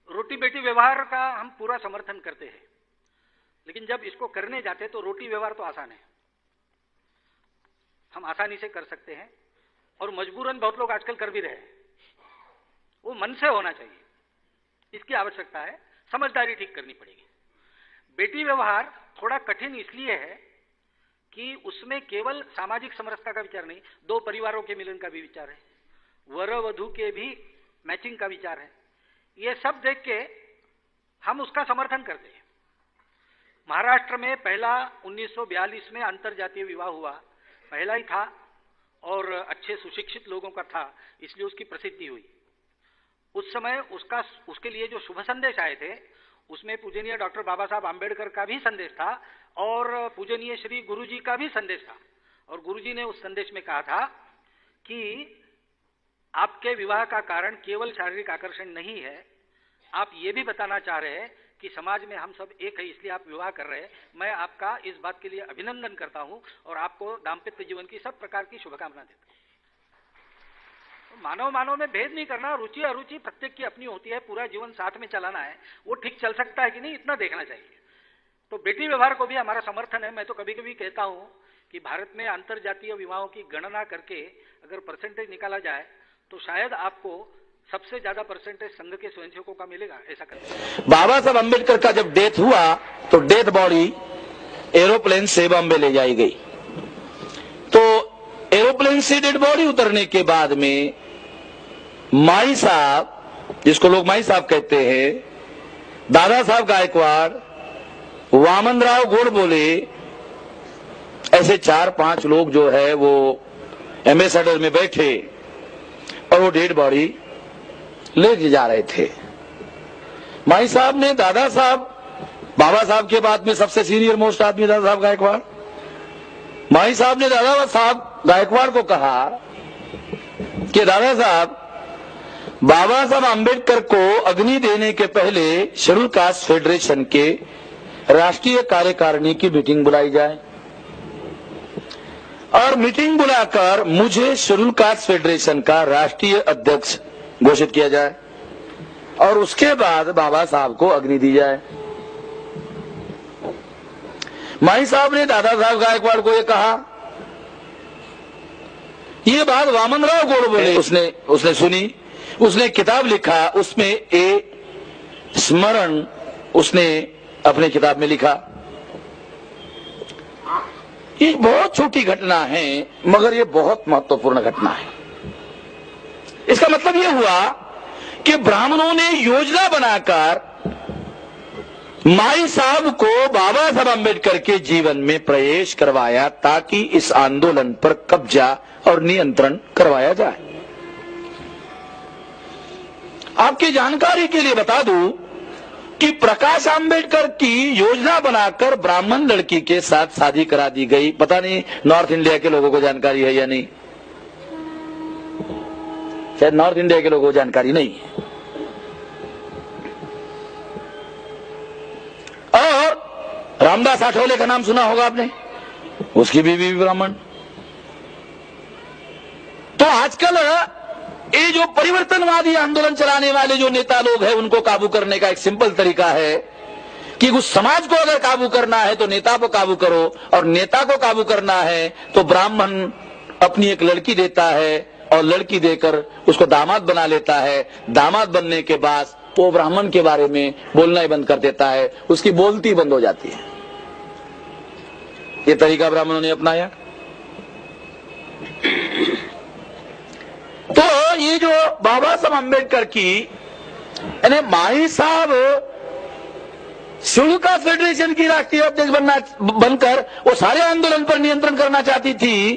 रोटी बेटी व्यवहार का हम पूरा समर्थन करते हैं, लेकिन जब इसको करने जाते तो रोटी व्यवहार तो आसान है, हम आसानी से कर सकते हैं और मजबूरन बहुत लोग आजकल कर भी रहे हैं। वो मन से होना चाहिए, इसकी आवश्यकता है, समझदारी ठीक करनी पड़ेगी। बेटी व्यवहार थोड़ा कठिन इसलिए है कि उसमें केवल सामाजिक समरसता का विचार नहीं, दो परिवारों के मिलन का भी विचार है, वर वधू के भी मैचिंग का विचार है। ये सब देख के हम उसका समर्थन करते हैं। महाराष्ट्र में पहला 1942 में अंतर जातीय विवाह हुआ, पहला ही था और अच्छे सुशिक्षित लोगों का था, इसलिए उसकी प्रसिद्धि हुई। उस समय उसके लिए जो शुभ संदेश आए थे उसमें पूजनीय डॉक्टर बाबा साहब आम्बेडकर का भी संदेश था और पूजनीय श्री गुरुजी का भी संदेश था। और गुरुजी ने उस संदेश में कहा था कि आपके विवाह का कारण केवल शारीरिक आकर्षण नहीं है, आप ये भी बताना चाह रहे हैं कि समाज में हम सब एक है, इसलिए आप विवाह कर रहे हैं। मैं आपका इस बात के लिए अभिनंदन करता हूं और आपको दाम्पत्य जीवन की सब प्रकार की शुभकामना देता हूं। मानव में भेद नहीं करना, रुचि अरुचि प्रत्येक की अपनी होती है, पूरा जीवन साथ में चलाना है, वो ठीक चल सकता है कि नहीं, इतना देखना चाहिए। तो बेटी व्यवहार को भी हमारा समर्थन है। मैं तो कभी कभी कहता हूं कि भारत में अंतर जातीय विवाहों की गणना करके अगर परसेंटेज निकाला जाए तो शायद आपको सबसे ज्यादा परसेंटेज संघ के स्वयंसेवकों का मिलेगा। ऐसा करते बाबा साहब अम्बेडकर का जब डेथ हुआ तो डेथ बॉडी एरोप्लेन से बॉम्बे ले जाई गई। तो एरोप्लेन से डेड बॉडी उतरने के बाद में माई साहब, जिसको लोग माई साहब कहते हैं, दादा साहब गायकवाड़, वामनराव गोडबोले, ऐसे 4-5 लोग जो है वो एम्बेसडर में बैठे और वो डेड बॉडी ले जा रहे थे। माई साहब ने दादा साहब, बाबा साहब के बाद में सबसे सीनियर मोस्ट आदमी दादा साहब गायकवाड़, माई साहब ने दादा साहब गायकवाड़ को कहा कि दादा साहब, बाबा साहब आम्बेडकर को अग्नि देने के पहले शेड्यूल कास्ट फेडरेशन के राष्ट्रीय कार्यकारिणी की मीटिंग बुलाई जाए और मीटिंग बुलाकर मुझे शेड्यूल कास्ट फेडरेशन का राष्ट्रीय अध्यक्ष घोषित किया जाए और उसके बाद बाबा साहब को अग्नि दी जाए। माई साहब ने दादा साहब गायकवाड़ को यह कहा। ये बात वामनराव गोडबोले उसने सुनी, उसने किताब लिखा, उसमें ए स्मरण उसने अपने किताब में लिखा। ये बहुत छोटी घटना है मगर ये बहुत महत्वपूर्ण घटना है। इसका मतलब यह हुआ कि ब्राह्मणों ने योजना बनाकर माई साहब को बाबा साहब अम्बेडकर के जीवन में प्रवेश करवाया ताकि इस आंदोलन पर कब्जा और नियंत्रण करवाया जाए। आपकी जानकारी के लिए बता दूं कि प्रकाश आंबेडकर की योजना बनाकर ब्राह्मण लड़की के साथ शादी करा दी गई। पता नहीं नॉर्थ इंडिया के लोगों को जानकारी है या नहीं, शायद नॉर्थ इंडिया के लोगों को जानकारी नहीं है। और रामदास आठवले का नाम सुना होगा आपने, उसकी बीवी भी ब्राह्मण। तो आजकल ये जो परिवर्तनवादी आंदोलन चलाने वाले जो नेता लोग हैं उनको काबू करने का एक सिंपल तरीका है कि उस समाज को अगर काबू करना है तो नेता को काबू करो, और नेता को काबू करना है तो ब्राह्मण अपनी एक लड़की देता है और लड़की देकर उसको दामाद बना लेता है। दामाद बनने के बाद वो ब्राह्मण के बारे में बोलना ही बंद कर देता है, उसकी बोलती बंद हो जाती है। ये तरीका ब्राह्मणों ने अपनाया। तो ये जो बाबा साहब अम्बेडकर की यानी माई साहब शेड्यूल कास्ट फेडरेशन की राष्ट्रीय अध्यक्ष बनकर वो सारे आंदोलन पर नियंत्रण करना चाहती थी,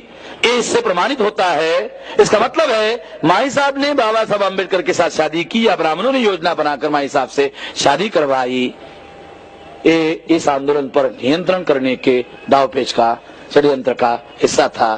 ये इससे प्रमाणित होता है। इसका मतलब है माई साहब ने बाबा साहब अम्बेडकर के साथ शादी की या ब्राह्मणों ने योजना बनाकर माई साहब से शादी करवाई, ये इस आंदोलन पर नियंत्रण करने के दावपेच का षड्यंत्र का हिस्सा था।